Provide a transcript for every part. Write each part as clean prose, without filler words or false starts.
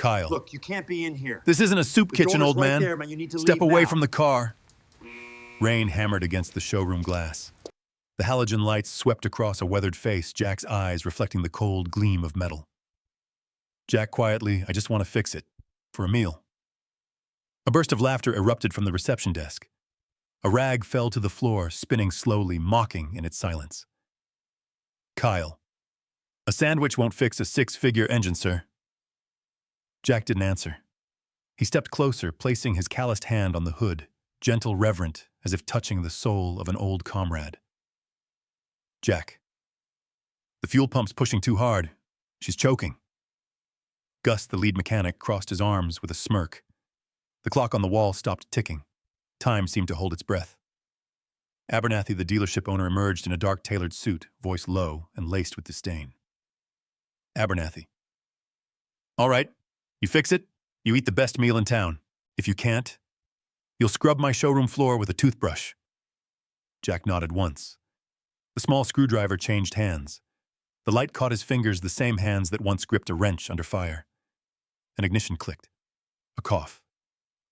Kyle. Look, you can't be in here. This isn't a soup kitchen, door's old right man. there, man. You need to Step leave away now. from the car. Rain hammered against the showroom glass. The halogen lights swept across a weathered face, Jack's eyes reflecting the cold gleam of metal. Jack quietly, I just want to fix it. For a meal. A burst of laughter erupted from the reception desk. A rag fell to the floor, spinning slowly, mocking in its silence. Kyle. A sandwich won't fix a six-figure engine, sir. Jack didn't answer. He stepped closer, placing his calloused hand on the hood, gentle, reverent, as if touching the soul of an old comrade. Jack. The fuel pump's pushing too hard. She's choking. Gus, the lead mechanic, crossed his arms with a smirk. The clock on the wall stopped ticking. Time seemed to hold its breath. Abernathy, the dealership owner, emerged in a dark tailored suit, voice low and laced with disdain. Abernathy. All right, you fix it, you eat the best meal in town. If you can't, you'll scrub my showroom floor with a toothbrush. Jack nodded once. The small screwdriver changed hands. The light caught his fingers, the same hands that once gripped a wrench under fire. An ignition clicked. A cough.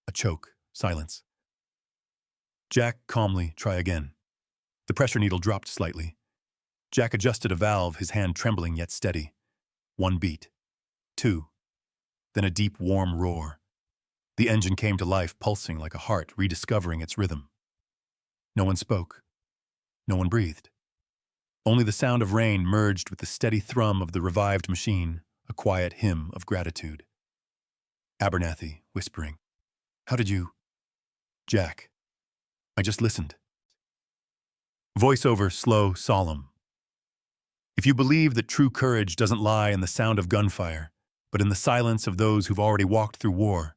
A choke. Silence. Jack, calmly, try again. The pressure needle dropped slightly. Jack adjusted a valve, his hand trembling yet steady. 1 beat. 2. Then a deep, warm roar. The engine came to life, pulsing like a heart rediscovering its rhythm. No one spoke. No one breathed. Only the sound of rain merged with the steady thrum of the revived machine, a quiet hymn of gratitude. Abernathy, whispering, How did you... Jack. I just listened. Voiceover, slow, solemn. If you believe that true courage doesn't lie in the sound of gunfire, but in the silence of those who've already walked through war,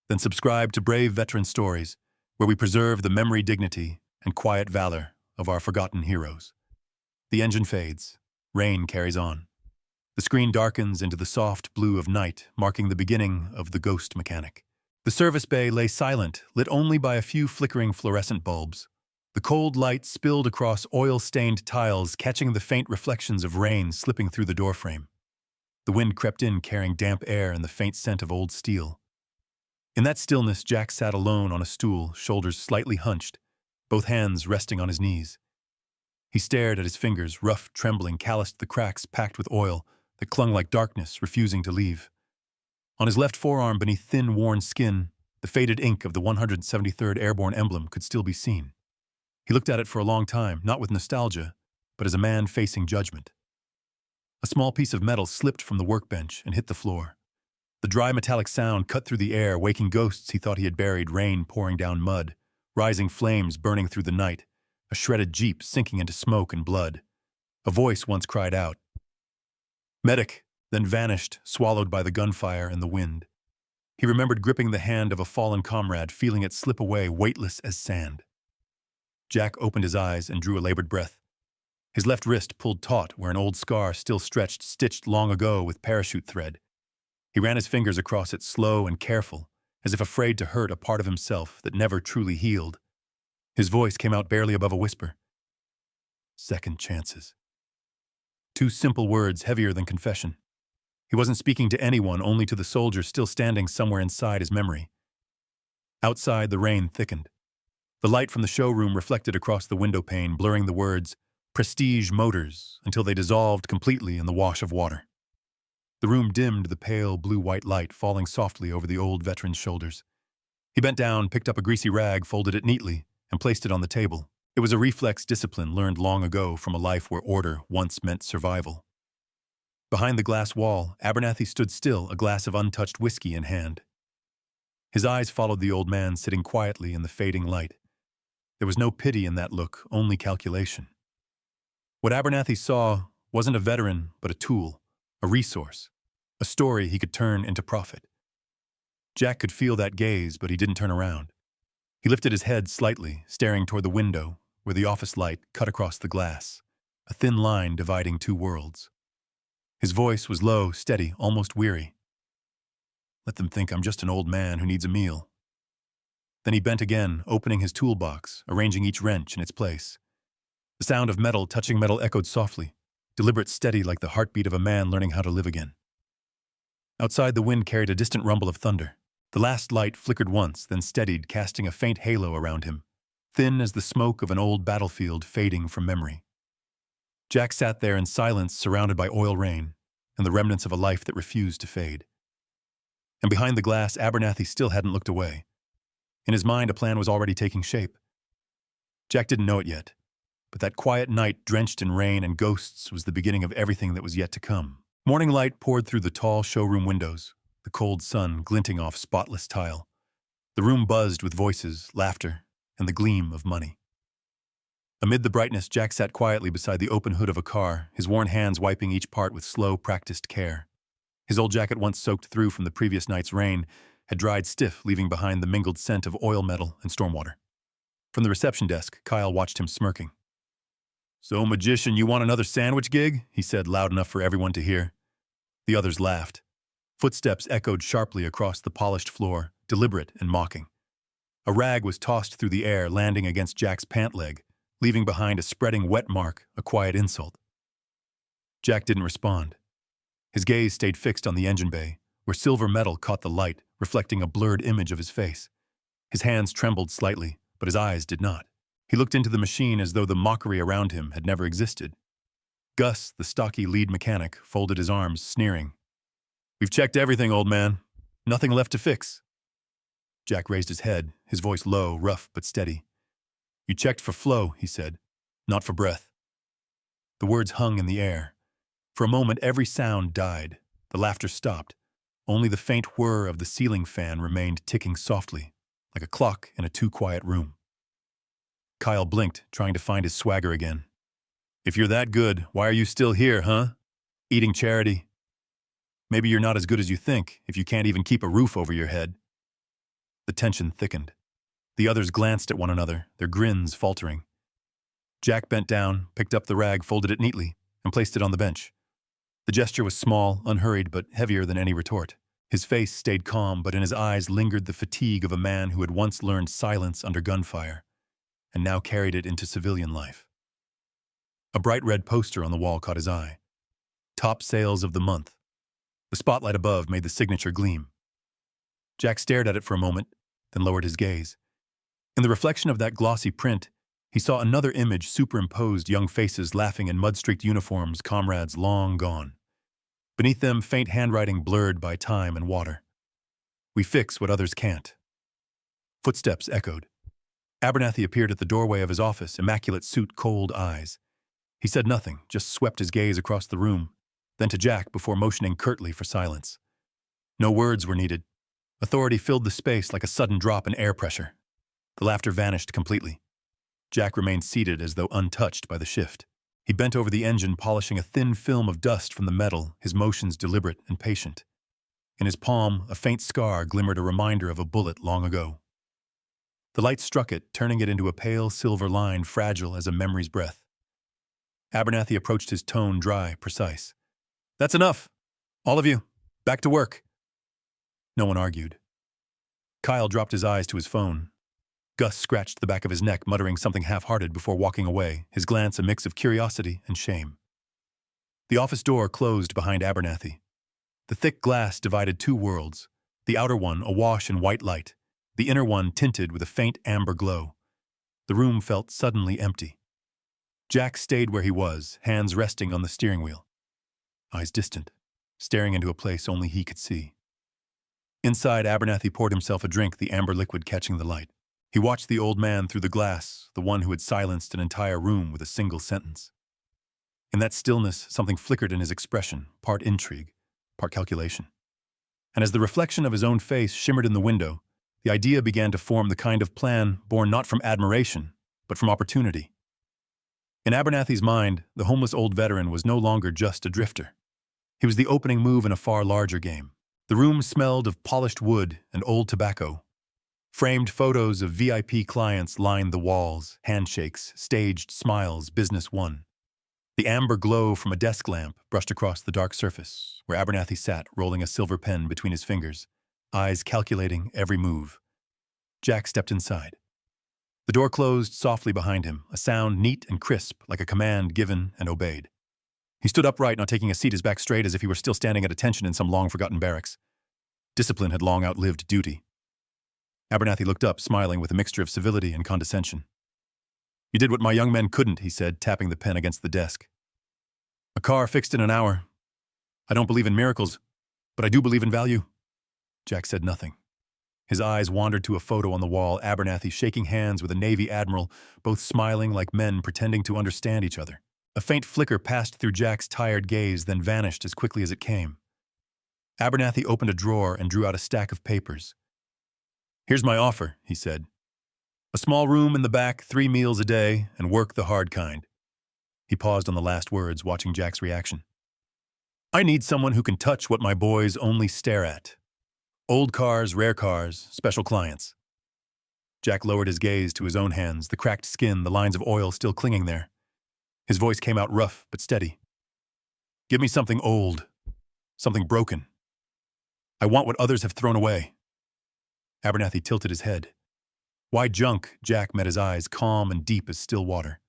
then subscribe to Brave Veteran Stories, where we preserve the memory, dignity, and quiet valor of our forgotten heroes. The engine fades. Rain carries on. The screen darkens into the soft blue of night, marking the beginning of The Ghost Mechanic. The service bay lay silent, lit only by a few flickering fluorescent bulbs. The cold light spilled across oil-stained tiles, catching the faint reflections of rain slipping through the doorframe. The wind crept in, carrying damp air and the faint scent of old steel. In that stillness, Jack sat alone on a stool, shoulders slightly hunched, both hands resting on his knees. He stared at his fingers, rough, trembling, calloused, the cracks packed with oil that clung like darkness, refusing to leave. On his left forearm, beneath thin, worn skin, the faded ink of the 173rd Airborne emblem could still be seen. He looked at it for a long time, not with nostalgia, but as a man facing judgment. A small piece of metal slipped from the workbench and hit the floor. The dry metallic sound cut through the air, waking ghosts he thought he had buried, rain pouring down mud, rising flames burning through the night, a shredded jeep sinking into smoke and blood. A voice once cried out. Medic, then vanished, swallowed by the gunfire and the wind. He remembered gripping the hand of a fallen comrade, feeling it slip away, weightless as sand. Jack opened his eyes and drew a labored breath. His left wrist pulled taut where an old scar still stretched, stitched long ago with parachute thread. He ran his fingers across it, slow and careful, as if afraid to hurt a part of himself that never truly healed. His voice came out barely above a whisper. Second chances. 2 simple words, heavier than confession. He wasn't speaking to anyone, only to the soldier still standing somewhere inside his memory. Outside, the rain thickened. The light from the showroom reflected across the window pane, blurring the words, Prestige Motors, until they dissolved completely in the wash of water. The room dimmed, the pale blue-white light falling softly over the old veteran's shoulders. He bent down, picked up a greasy rag, folded it neatly, and placed it on the table. It was a reflex discipline learned long ago from a life where order once meant survival. Behind the glass wall, Abernathy stood still, a glass of untouched whiskey in hand. His eyes followed the old man sitting quietly in the fading light. There was no pity in that look, only calculation. What Abernathy saw wasn't a veteran, but a tool, a resource, a story he could turn into profit. Jack could feel that gaze, but he didn't turn around. He lifted his head slightly, staring toward the window, where the office light cut across the glass, a thin line dividing 2 worlds. His voice was low, steady, almost weary. Let them think I'm just an old man who needs a meal. Then he bent again, opening his toolbox, arranging each wrench in its place. The sound of metal touching metal echoed softly, deliberate, steady, like the heartbeat of a man learning how to live again. Outside, the wind carried a distant rumble of thunder. The last light flickered once, then steadied, casting a faint halo around him, thin as the smoke of an old battlefield fading from memory. Jack sat there in silence, surrounded by oil rain and the remnants of a life that refused to fade. And behind the glass, Abernathy still hadn't looked away. In his mind, a plan was already taking shape. Jack didn't know it yet, but that quiet night drenched in rain and ghosts was the beginning of everything that was yet to come. Morning light poured through the tall showroom windows, the cold sun glinting off spotless tile. The room buzzed with voices, laughter, and the gleam of money. Amid the brightness, Jack sat quietly beside the open hood of a car, his worn hands wiping each part with slow, practiced care. His old jacket, once soaked through from the previous night's rain, had dried stiff, leaving behind the mingled scent of oil metal and stormwater. From the reception desk, Kyle watched him smirking. "So, magician, you want another sandwich gig?" he said, loud enough for everyone to hear. The others laughed. Footsteps echoed sharply across the polished floor, deliberate and mocking. A rag was tossed through the air, landing against Jack's pant leg, leaving behind a spreading wet mark, a quiet insult. Jack didn't respond. His gaze stayed fixed on the engine bay, where silver metal caught the light, reflecting a blurred image of his face. His hands trembled slightly, but his eyes did not. He looked into the machine as though the mockery around him had never existed. Gus, the stocky lead mechanic, folded his arms, sneering. "We've checked everything, old man. Nothing left to fix." Jack raised his head, his voice low, rough but steady. "You checked for flow," he said, "not for breath." The words hung in the air. For a moment, every sound died. The laughter stopped. Only the faint whir of the ceiling fan remained ticking softly, like a clock in a too-quiet room. Kyle blinked, trying to find his swagger again. "If you're that good, why are you still here, huh? Eating charity? Maybe you're not as good as you think, if you can't even keep a roof over your head." The tension thickened. The others glanced at one another, their grins faltering. Jack bent down, picked up the rag, folded it neatly, and placed it on the bench. The gesture was small, unhurried, but heavier than any retort. His face stayed calm, but in his eyes lingered the fatigue of a man who had once learned silence under gunfire, and now carried it into civilian life. A bright red poster on the wall caught his eye. Top sales of the month. The spotlight above made the signature gleam. Jack stared at it for a moment, then lowered his gaze. In the reflection of that glossy print, he saw another image superimposed, young faces laughing in mud-streaked uniforms, comrades long gone. Beneath them, faint handwriting blurred by time and water. "We fix what others can't." Footsteps echoed. Abernathy appeared at the doorway of his office, immaculate suit, cold eyes. He said nothing, just swept his gaze across the room, then to Jack before motioning curtly for silence. No words were needed. Authority filled the space like a sudden drop in air pressure. The laughter vanished completely. Jack remained seated as though untouched by the shift. He bent over the engine, polishing a thin film of dust from the metal, his motions deliberate and patient. In his palm, a faint scar glimmered, a reminder of a bullet long ago. The light struck it, turning it into a pale silver line, fragile as a memory's breath. Abernathy approached, his tone dry, precise. "That's enough. All of you, back to work." No one argued. Kyle dropped his eyes to his phone. Gus scratched the back of his neck, muttering something half-hearted before walking away, his glance a mix of curiosity and shame. The office door closed behind Abernathy. The thick glass divided two worlds, the outer one awash in white light, the inner one tinted with a faint amber glow. The room felt suddenly empty. Jack stayed where he was, hands resting on the steering wheel. Eyes distant, staring into a place only he could see. Inside, Abernathy poured himself a drink, the amber liquid catching the light. He watched the old man through the glass, the one who had silenced an entire room with a single sentence. In that stillness, something flickered in his expression, part intrigue, part calculation. And as the reflection of his own face shimmered in the window, the idea began to form, the kind of plan born not from admiration, but from opportunity. In Abernathy's mind, the homeless old veteran was no longer just a drifter. He was the opening move in a far larger game. The room smelled of polished wood and old tobacco. Framed photos of VIP clients lined the walls, handshakes, staged smiles, business won. The amber glow from a desk lamp brushed across the dark surface, where Abernathy sat, rolling a silver pen between his fingers, eyes calculating every move. Jack stepped inside. The door closed softly behind him, a sound neat and crisp, like a command given and obeyed. He stood upright, not taking a seat, his back straight as if he were still standing at attention in some long-forgotten barracks. Discipline had long outlived duty. Abernathy looked up, smiling with a mixture of civility and condescension. "You did what my young men couldn't," he said, tapping the pen against the desk. "A car fixed in an hour. I don't believe in miracles, but I do believe in value." Jack said nothing. His eyes wandered to a photo on the wall, Abernathy shaking hands with a Navy admiral, both smiling like men pretending to understand each other. A faint flicker passed through Jack's tired gaze, then vanished as quickly as it came. Abernathy opened a drawer and drew out a stack of papers. "Here's my offer," he said. "A small room in the back, 3 meals a day, and work the hard kind." He paused on the last words, watching Jack's reaction. "I need someone who can touch what my boys only stare at. Old cars, rare cars, special clients." Jack lowered his gaze to his own hands, the cracked skin, the lines of oil still clinging there. His voice came out rough but steady. "Give me something old, something broken. I want what others have thrown away." Abernathy tilted his head. "Why junk?" Jack met his eyes, calm and deep as still water.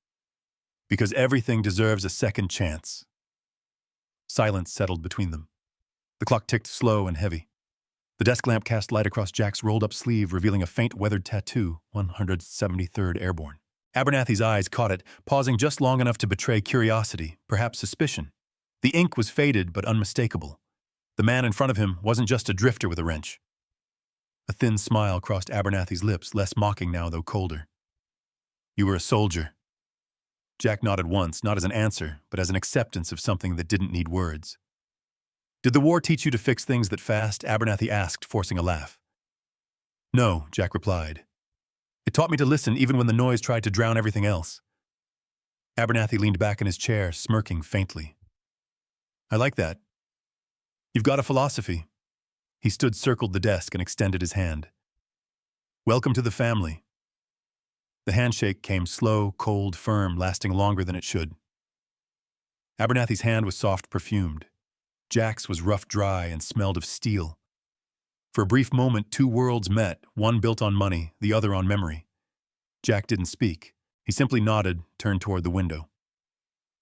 "Because everything deserves a second chance." Silence settled between them. The clock ticked slow and heavy. The desk lamp cast light across Jack's rolled-up sleeve, revealing a faint weathered tattoo, 173rd Airborne. Abernathy's eyes caught it, pausing just long enough to betray curiosity, perhaps suspicion. The ink was faded but unmistakable. The man in front of him wasn't just a drifter with a wrench. A thin smile crossed Abernathy's lips, less mocking now, though colder. "You were a soldier." Jack nodded once, not as an answer, but as an acceptance of something that didn't need words. "Did the war teach you to fix things that fast?" Abernathy asked, forcing a laugh. "No," Jack replied. "It taught me to listen even when the noise tried to drown everything else." Abernathy leaned back in his chair, smirking faintly. "I like that. You've got a philosophy." He circled the desk and extended his hand. "Welcome to the family." The handshake came slow, cold, firm, lasting longer than it should. Abernathy's hand was soft, perfumed. Jack's was rough, dry, and smelled of steel. For a brief moment, 2 worlds met, one built on money, the other on memory. Jack didn't speak. He simply nodded, turned toward the window.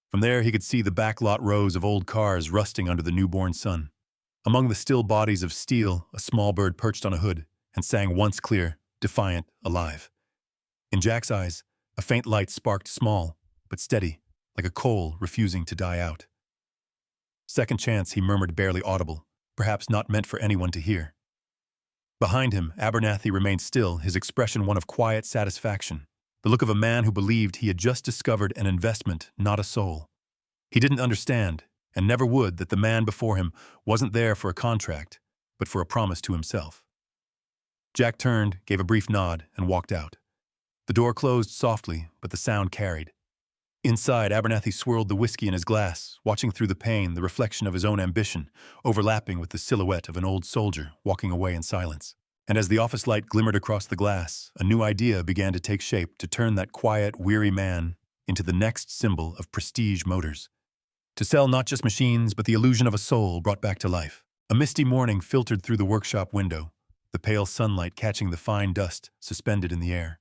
From there, he could see the backlot rows of old cars rusting under the newborn sun. Among the still bodies of steel, a small bird perched on a hood and sang once clear, defiant, alive. In Jack's eyes, a faint light sparked, small, but steady, like a coal refusing to die out. "Second chance," he murmured, barely audible, perhaps not meant for anyone to hear. Behind him, Abernathy remained still, his expression one of quiet satisfaction, the look of a man who believed he had just discovered an investment, not a soul. He didn't understand, and never would, that the man before him wasn't there for a contract, but for a promise to himself. Jack turned, gave a brief nod, and walked out. The door closed softly, but the sound carried. Inside, Abernathy swirled the whiskey in his glass, watching through the pane the reflection of his own ambition, overlapping with the silhouette of an old soldier walking away in silence. And as the office light glimmered across the glass, a new idea began to take shape to turn that quiet, weary man into the next symbol of Prestige Motors. To sell not just machines, but the illusion of a soul brought back to life. A misty morning filtered through the workshop window, the pale sunlight catching the fine dust suspended in the air.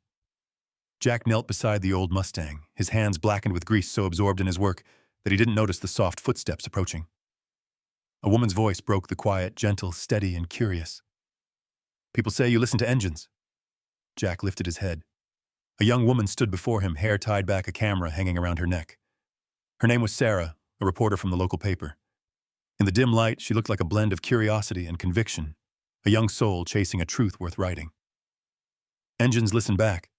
Jack knelt beside the old Mustang, his hands blackened with grease, so absorbed in his work that he didn't notice the soft footsteps approaching. A woman's voice broke the quiet, gentle, steady, and curious. "People say you listen to engines." Jack lifted his head. A young woman stood before him, hair tied back, a camera hanging around her neck. Her name was Sarah, a reporter from the local paper. In the dim light, she looked like a blend of curiosity and conviction, a young soul chasing a truth worth writing. "Engines listen back,"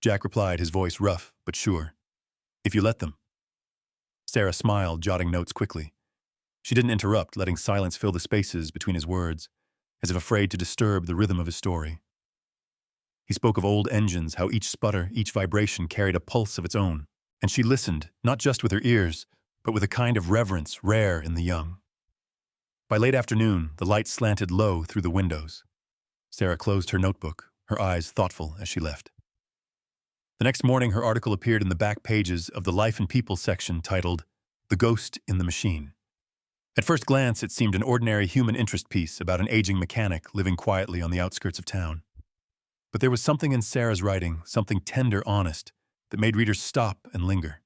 Jack replied, his voice rough but sure. "If you let them." Sarah smiled, jotting notes quickly. She didn't interrupt, letting silence fill the spaces between his words, as if afraid to disturb the rhythm of his story. He spoke of old engines, how each sputter, each vibration carried a pulse of its own, and she listened, not just with her ears, but with a kind of reverence rare in the young. By late afternoon, the light slanted low through the windows. Sarah closed her notebook, her eyes thoughtful as she left. The next morning, her article appeared in the back pages of the Life and People section titled, "The Ghost in the Machine." At first glance, it seemed an ordinary human interest piece about an aging mechanic living quietly on the outskirts of town. But there was something in Sarah's writing, something tender, honest, that made readers stop and linger.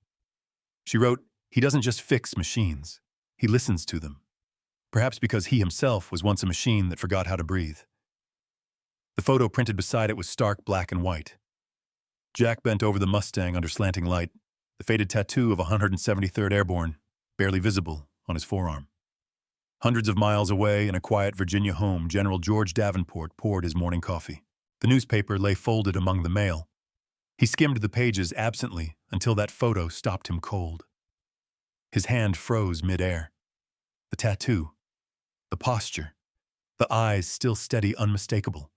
She wrote, He doesn't just fix machines. He listens to them. Perhaps because he himself was once a machine that forgot how to breathe. The photo printed beside it was stark black and white. Jack bent over the Mustang under slanting light, the faded tattoo of 173rd Airborne, barely visible, on his forearm. Hundreds of miles away in a quiet Virginia home, General George Davenport poured his morning coffee. The newspaper lay folded among the mail. He skimmed the pages absently until that photo stopped him cold. His hand froze mid-air. The tattoo, the posture, the eyes still steady, unmistakable.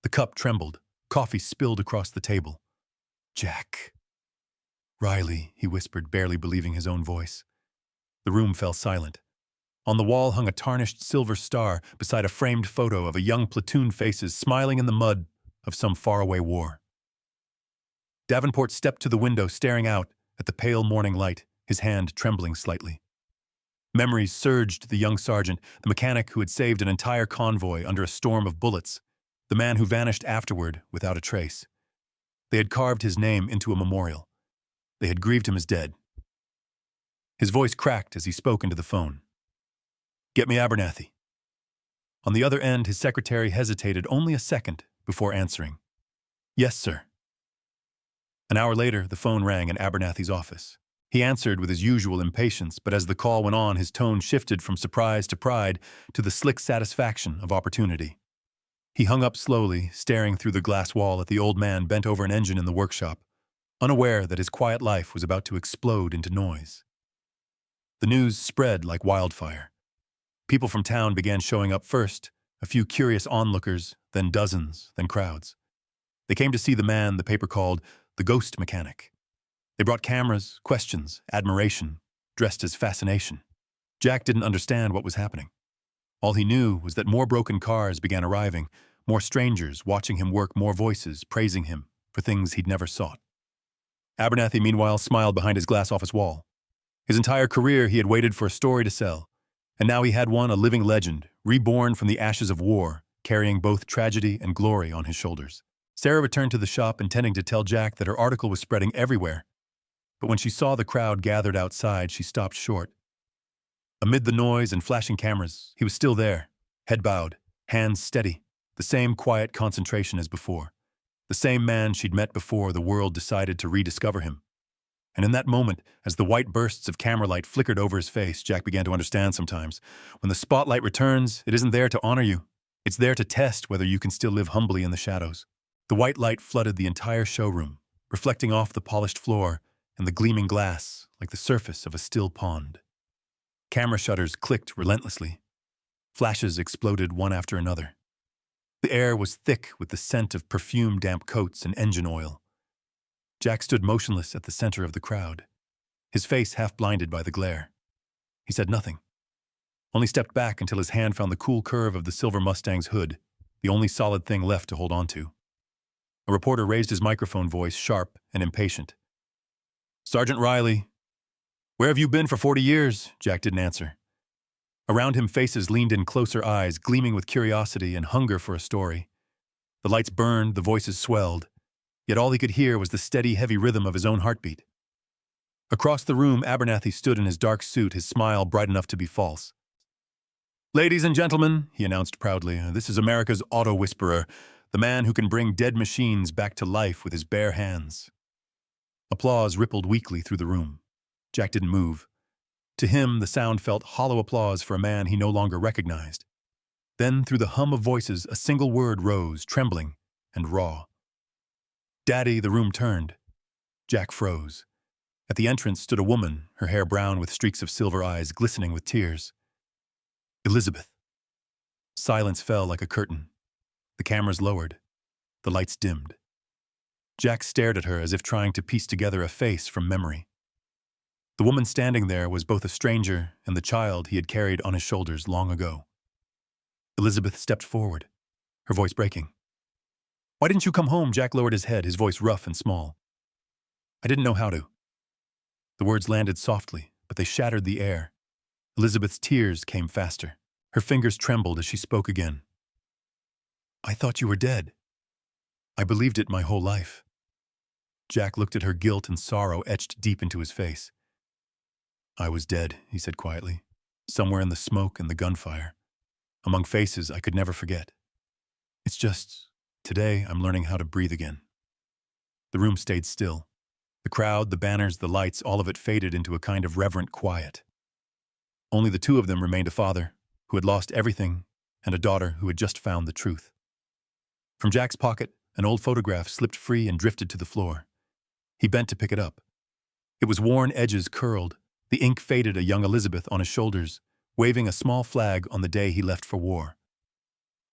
The cup trembled, coffee spilled across the table. Jack. Riley, he whispered, barely believing his own voice. The room fell silent. On the wall hung a tarnished silver star beside a framed photo of a young platoon faces smiling in the mud of some faraway war. Davenport stepped to the window, staring out at the pale morning light, his hand trembling slightly. Memories surged the young sergeant, the mechanic who had saved an entire convoy under a storm of bullets, the man who vanished afterward without a trace. They had carved his name into a memorial. They had grieved him as dead. His voice cracked as he spoke into the phone. "Get me Abernathy." On the other end, his secretary hesitated only a second before answering. "Yes, sir." An hour later, the phone rang in Abernathy's office. He answered with his usual impatience, but as the call went on, his tone shifted from surprise to pride to the slick satisfaction of opportunity. He hung up slowly, staring through the glass wall at the old man bent over an engine in the workshop, unaware that his quiet life was about to explode into noise. The news spread like wildfire. People from town began showing up first, a few curious onlookers, then dozens, then crowds. They came to see the man the paper called the ghost mechanic. They brought cameras, questions, admiration, dressed as fascination. Jack didn't understand what was happening. All he knew was that more broken cars began arriving, more strangers watching him work, more voices praising him for things he'd never sought. Abernathy, meanwhile, smiled behind his glass office wall. His entire career he had waited for a story to sell, and now he had one, a living legend, reborn from the ashes of war, carrying both tragedy and glory on his shoulders. Sarah returned to the shop intending to tell Jack that her article was spreading everywhere, but when she saw the crowd gathered outside, she stopped short. Amid the noise and flashing cameras, he was still there, head bowed, hands steady, the same quiet concentration as before, the same man she'd met before the world decided to rediscover him. And in that moment, as the white bursts of camera light flickered over his face, Jack began to understand sometimes. When the spotlight returns, it isn't there to honor you. It's there to test whether you can still live humbly in the shadows. The white light flooded the entire showroom, reflecting off the polished floor and the gleaming glass like the surface of a still pond. Camera shutters clicked relentlessly. Flashes exploded one after another. The air was thick with the scent of perfumed damp coats and engine oil. Jack stood motionless at the center of the crowd, his face half blinded by the glare. He said nothing, only stepped back until his hand found the cool curve of the silver Mustang's hood, the only solid thing left to hold on to. A reporter raised his microphone voice, sharp and impatient. "Sergeant Riley, where have you been for 40 years? Jack didn't answer. Around him, faces leaned in, closer eyes gleaming with curiosity and hunger for a story. The lights burned, the voices swelled, yet all he could hear was the steady, heavy rhythm of his own heartbeat. Across the room, Abernathy stood in his dark suit, his smile bright enough to be false. "Ladies and gentlemen," he announced proudly, "this is America's auto whisperer, the man who can bring dead machines back to life with his bare hands." Applause rippled weakly through the room. Jack didn't move. To him, the sound felt hollow applause for a man he no longer recognized. Then, through the hum of voices, a single word rose, trembling and raw. "Daddy," the room turned. Jack froze. At the entrance stood a woman, her hair brown with streaks of silver, eyes glistening with tears. Elizabeth. Silence fell like a curtain. The cameras lowered. The lights dimmed. Jack stared at her as if trying to piece together a face from memory. The woman standing there was both a stranger and the child he had carried on his shoulders long ago. Elizabeth stepped forward, her voice breaking. "Why didn't you come home?" Jack lowered his head, his voice rough and small. "I didn't know how to." The words landed softly, but they shattered the air. Elizabeth's tears came faster. Her fingers trembled as she spoke again. "I thought you were dead. I believed it my whole life." Jack looked at her, guilt and sorrow etched deep into his face. I was dead, he said quietly, somewhere in the smoke and the gunfire, among faces I could never forget. It's just, today I'm learning how to breathe again. The room stayed still. The crowd, the banners, the lights, all of it faded into a kind of reverent quiet. Only the two of them remained: a father, who had lost everything, and a daughter who had just found the truth. From Jack's pocket, an old photograph slipped free and drifted to the floor. He bent to pick it up. It was worn, edges curled, the ink faded, a young Elizabeth on his shoulders, waving a small flag on the day he left for war.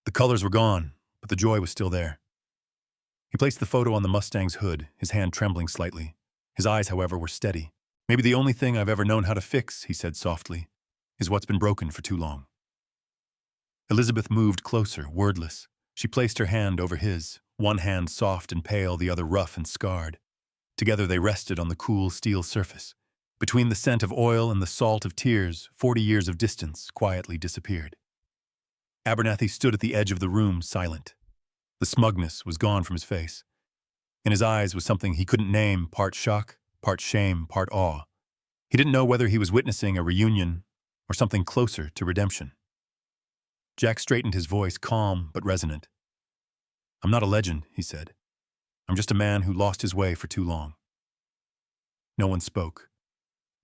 The colors were gone, but the joy was still there. He placed the photo on the Mustang's hood, his hand trembling slightly. His eyes, however, were steady. Maybe the only thing I've ever known how to fix, he said softly, is what's been broken for too long. Elizabeth moved closer, wordless. She placed her hand over his, one hand soft and pale, the other rough and scarred. Together they rested on the cool steel surface. Between the scent of oil and the salt of tears, 40 years of distance quietly disappeared. Abernathy stood at the edge of the room, silent. The smugness was gone from his face. In his eyes was something he couldn't name, part shock, part shame, part awe. He didn't know whether he was witnessing a reunion or something closer to redemption. Jack straightened his voice, calm but resonant. I'm not a legend, he said. I'm just a man who lost his way for too long. No one spoke.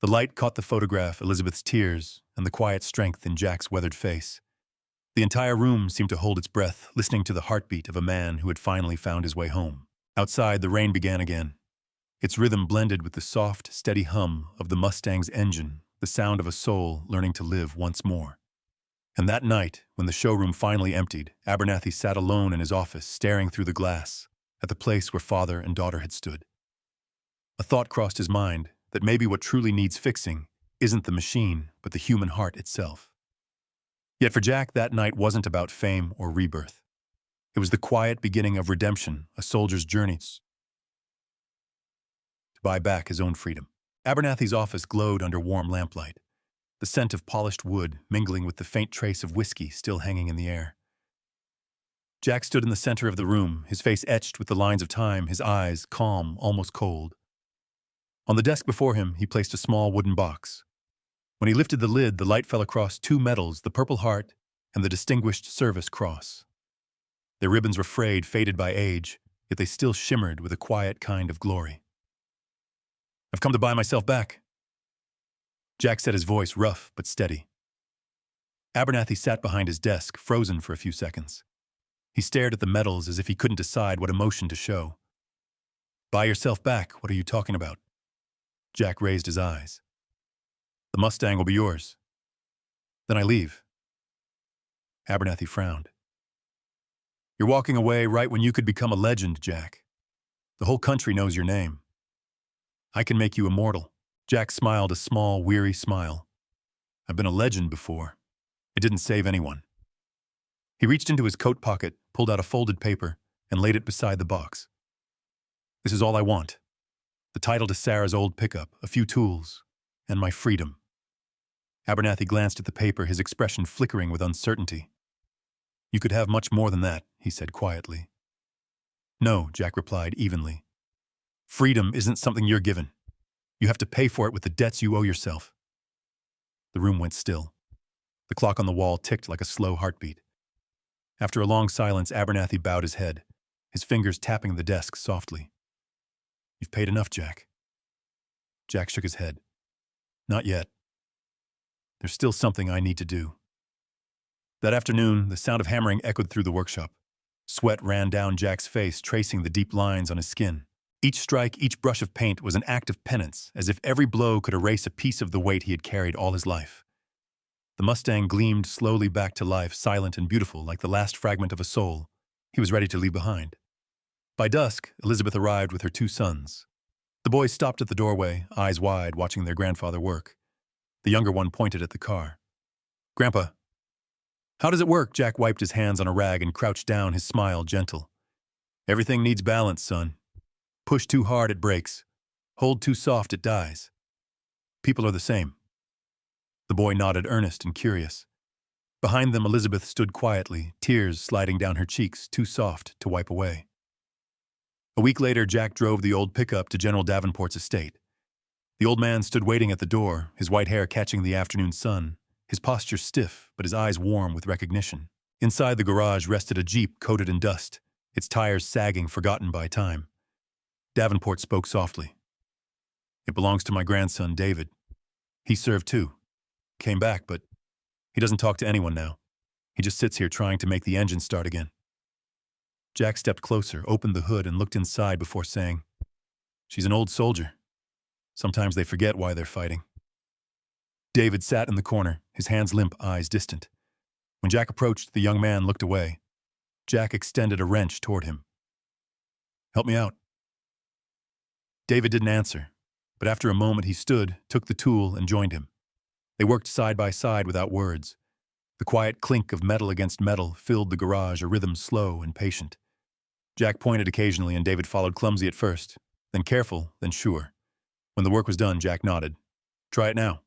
The light caught the photograph, Elizabeth's tears, and the quiet strength in Jack's weathered face. The entire room seemed to hold its breath, listening to the heartbeat of a man who had finally found his way home. Outside, the rain began again. Its rhythm blended with the soft, steady hum of the Mustang's engine, the sound of a soul learning to live once more. And that night, when the showroom finally emptied, Abernathy sat alone in his office, staring through the glass at the place where father and daughter had stood. A thought crossed his mind that maybe what truly needs fixing isn't the machine, but the human heart itself. Yet for Jack, that night wasn't about fame or rebirth. It was the quiet beginning of redemption, a soldier's journeys to buy back his own freedom. Abernathy's office glowed under warm lamplight, the scent of polished wood mingling with the faint trace of whiskey still hanging in the air. Jack stood in the center of the room, his face etched with the lines of time, his eyes calm, almost cold. On the desk before him, he placed a small wooden box. When he lifted the lid, the light fell across two medals, the Purple Heart and the Distinguished Service Cross. Their ribbons were frayed, faded by age, yet they still shimmered with a quiet kind of glory. I've come to buy myself back. Jack said, his voice rough but steady. Abernathy sat behind his desk, frozen for a few seconds. He stared at the medals as if he couldn't decide what emotion to show. Buy yourself back? What are you talking about? Jack raised his eyes. The Mustang will be yours. Then I leave. Abernathy frowned. You're walking away right when you could become a legend, Jack. The whole country knows your name. I can make you immortal. Jack smiled a small, weary smile. I've been a legend before. It didn't save anyone. He reached into his coat pocket, pulled out a folded paper, and laid it beside the box. This is all I want. The title to Sarah's old pickup, a few tools, and my freedom. Abernathy glanced at the paper, his expression flickering with uncertainty. You could have much more than that, he said quietly. No, Jack replied evenly. Freedom isn't something you're given. You have to pay for it with the debts you owe yourself. The room went still. The clock on the wall ticked like a slow heartbeat. After a long silence, Abernathy bowed his head, his fingers tapping the desk softly. You've paid enough, Jack. Jack shook his head. Not yet. There's still something I need to do. That afternoon, the sound of hammering echoed through the workshop. Sweat ran down Jack's face, tracing the deep lines on his skin. Each strike, each brush of paint was an act of penance, as if every blow could erase a piece of the weight he had carried all his life. The Mustang gleamed slowly back to life, silent and beautiful, like the last fragment of a soul he was ready to leave behind. By dusk, Elizabeth arrived with her two sons. The boys stopped at the doorway, eyes wide, watching their grandfather work. The younger one pointed at the car. Grandpa. How does it work? Jack wiped his hands on a rag and crouched down, his smile gentle. Everything needs balance, son. Push too hard, it breaks. Hold too soft, it dies. People are the same. The boy nodded, earnest and curious. Behind them, Elizabeth stood quietly, tears sliding down her cheeks, too soft to wipe away. A week later, Jack drove the old pickup to General Davenport's estate. The old man stood waiting at the door, his white hair catching the afternoon sun, his posture stiff but his eyes warm with recognition. Inside the garage rested a Jeep coated in dust, its tires sagging, forgotten by time. Davenport spoke softly. "It belongs to my grandson, David. He served too. Came back, but he doesn't talk to anyone now. He just sits here trying to make the engine start again." Jack stepped closer, opened the hood, and looked inside before saying, "She's an old soldier. Sometimes they forget why they're fighting." David sat in the corner, his hands limp, eyes distant. When Jack approached, the young man looked away. Jack extended a wrench toward him. "Help me out." David didn't answer, but after a moment he stood, took the tool, and joined him. They worked side by side without words. The quiet clink of metal against metal filled the garage, a rhythm slow and patient. Jack pointed occasionally, and David followed, clumsy at first, then careful, then sure. When the work was done, Jack nodded. "Try it now."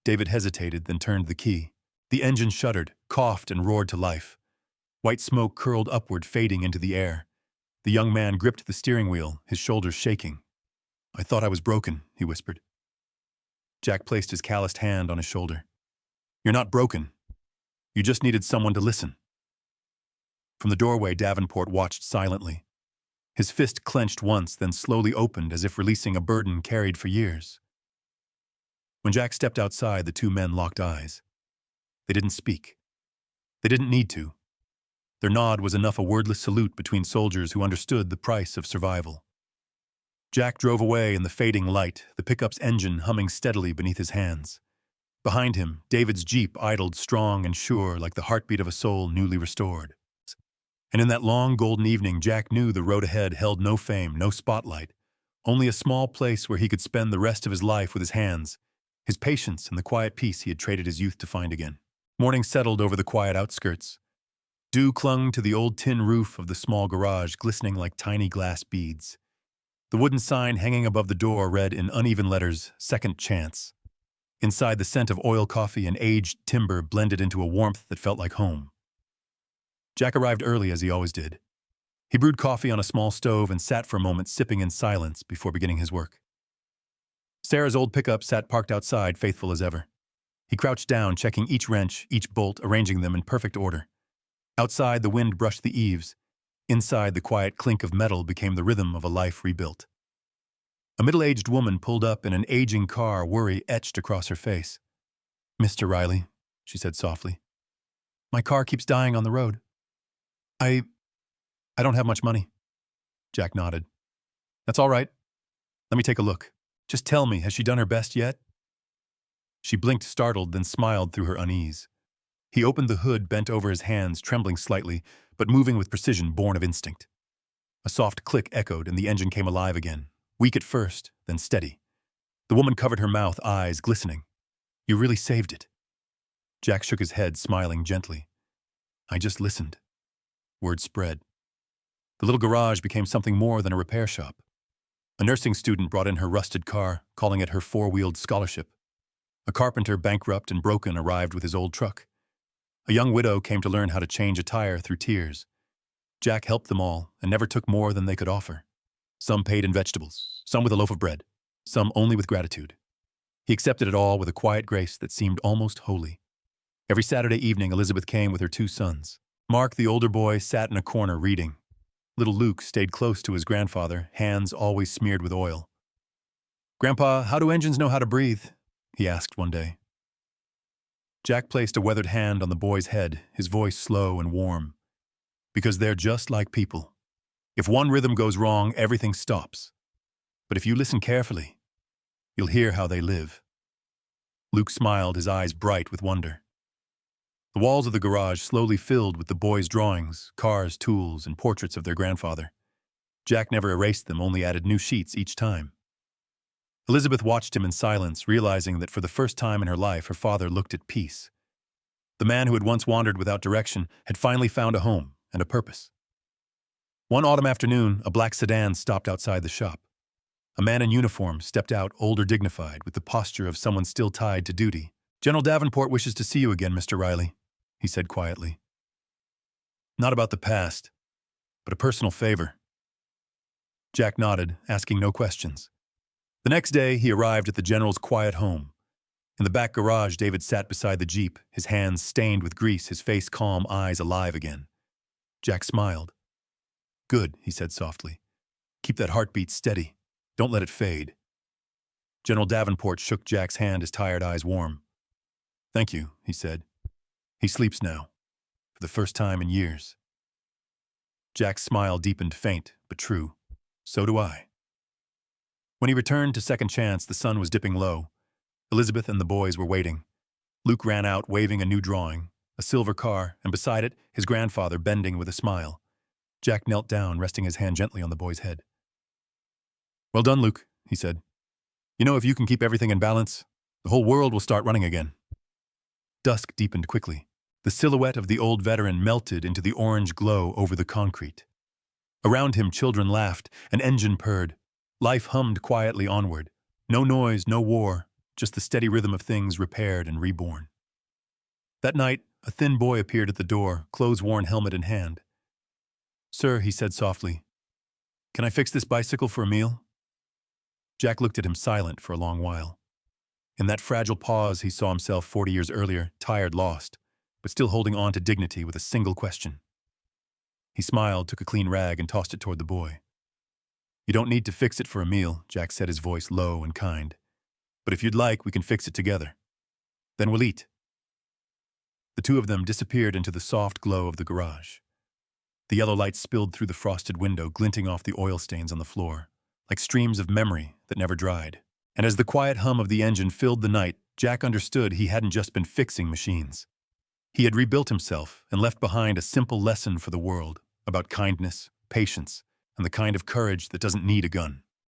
David hesitated, then turned the key. The engine shuddered, coughed, and roared to life. White smoke curled upward, fading into the air. The young man gripped the steering wheel, his shoulders shaking. "I thought I was broken," he whispered. Jack placed his calloused hand on his shoulder. "You're not broken. You just needed someone to listen." From the doorway, Davenport watched silently. His fist clenched once, then slowly opened as if releasing a burden carried for years. When Jack stepped outside, the two men locked eyes. They didn't speak. They didn't need to. Their nod was enough, a wordless salute between soldiers who understood the price of survival. Jack drove away in the fading light, the pickup's engine humming steadily beneath his hands. Behind him, David's Jeep idled strong and sure, like the heartbeat of a soul newly restored. And in that long golden evening, Jack knew the road ahead held no fame, no spotlight, only a small place where he could spend the rest of his life with his hands, his patience and the quiet peace he had traded his youth to find again. Morning settled over the quiet outskirts. Dew clung to the old tin roof of the small garage, glistening like tiny glass beads. The wooden sign hanging above the door read in uneven letters, "Second Chance." Inside, the scent of oil coffee and aged timber blended into a warmth that felt like home. Jack arrived early, as he always did. He brewed coffee on a small stove and sat for a moment, sipping in silence before beginning his work. Sarah's old pickup sat parked outside, faithful as ever. He crouched down, checking each wrench, each bolt, arranging them in perfect order. Outside, the wind brushed the eaves. Inside, the quiet clink of metal became the rhythm of a life rebuilt. A middle-aged woman pulled up in an aging car, worry etched across her face. "Mr. Riley," she said softly, "my car keeps dying on the road. I don't have much money." Jack nodded. "That's all right. Let me take a look. Just tell me, has she done her best yet?" She blinked, startled, then smiled through her unease. He opened the hood, bent over his hands, trembling slightly, but moving with precision born of instinct. A soft click echoed, and the engine came alive again, weak at first, then steady. The woman covered her mouth, eyes glistening. "You really saved it." Jack shook his head, smiling gently. "I just listened." Word spread. The little garage became something more than a repair shop. A nursing student brought in her rusted car, calling it her four-wheeled scholarship. A carpenter, bankrupt and broken, arrived with his old truck. A young widow came to learn how to change a tire through tears. Jack helped them all and never took more than they could offer. Some paid in vegetables, some with a loaf of bread, some only with gratitude. He accepted it all with a quiet grace that seemed almost holy. Every Saturday evening, Elizabeth came with her two sons. Mark, the older boy, sat in a corner reading. Little Luke stayed close to his grandfather, hands always smeared with oil. "Grandpa, how do engines know how to breathe?" he asked one day. Jack placed a weathered hand on the boy's head, his voice slow and warm. "Because they're just like people. If one rhythm goes wrong, everything stops. But if you listen carefully, you'll hear how they live." Luke smiled, his eyes bright with wonder. The walls of the garage slowly filled with the boys' drawings, cars, tools, and portraits of their grandfather. Jack never erased them, only added new sheets each time. Elizabeth watched him in silence, realizing that for the first time in her life, her father looked at peace. The man who had once wandered without direction had finally found a home and a purpose. One autumn afternoon, a black sedan stopped outside the shop. A man in uniform stepped out, older, dignified, with the posture of someone still tied to duty. "General Davenport wishes to see you again, Mr. Riley," he said quietly. "Not about the past, but a personal favor." Jack nodded, asking no questions. The next day, he arrived at the general's quiet home. In the back garage, David sat beside the Jeep, his hands stained with grease, his face calm, eyes alive again. Jack smiled. "Good," he said softly. "Keep that heartbeat steady. Don't let it fade." General Davenport shook Jack's hand, his tired eyes warm. "Thank you," he said. "He sleeps now, for the first time in years." Jack's smile deepened, faint, but true. "So do I." When he returned to Second Chance, the sun was dipping low. Elizabeth and the boys were waiting. Luke ran out, waving a new drawing, a silver car, and beside it, his grandfather bending with a smile. Jack knelt down, resting his hand gently on the boy's head. "Well done, Luke," he said. "You know, if you can keep everything in balance, the whole world will start running again." Dusk deepened quickly. The silhouette of the old veteran melted into the orange glow over the concrete. Around him, children laughed, an engine purred. Life hummed quietly onward. No noise, no war, just the steady rhythm of things repaired and reborn. That night, a thin boy appeared at the door, clothes-worn helmet in hand. "Sir," he said softly, "can I fix this bicycle for a meal?" Jack looked at him silent for a long while. In that fragile pause, he saw himself 40 years earlier, tired, lost, but still holding on to dignity with a single question. He smiled, took a clean rag, and tossed it toward the boy. "You don't need to fix it for a meal," Jack said, his voice low and kind. "But if you'd like, we can fix it together. Then we'll eat." The two of them disappeared into the soft glow of the garage. The yellow light spilled through the frosted window, glinting off the oil stains on the floor, like streams of memory that never dried. And as the quiet hum of the engine filled the night, Jack understood he hadn't just been fixing machines. He had rebuilt himself and left behind a simple lesson for the world about kindness, patience, and the kind of courage that doesn't need a gun.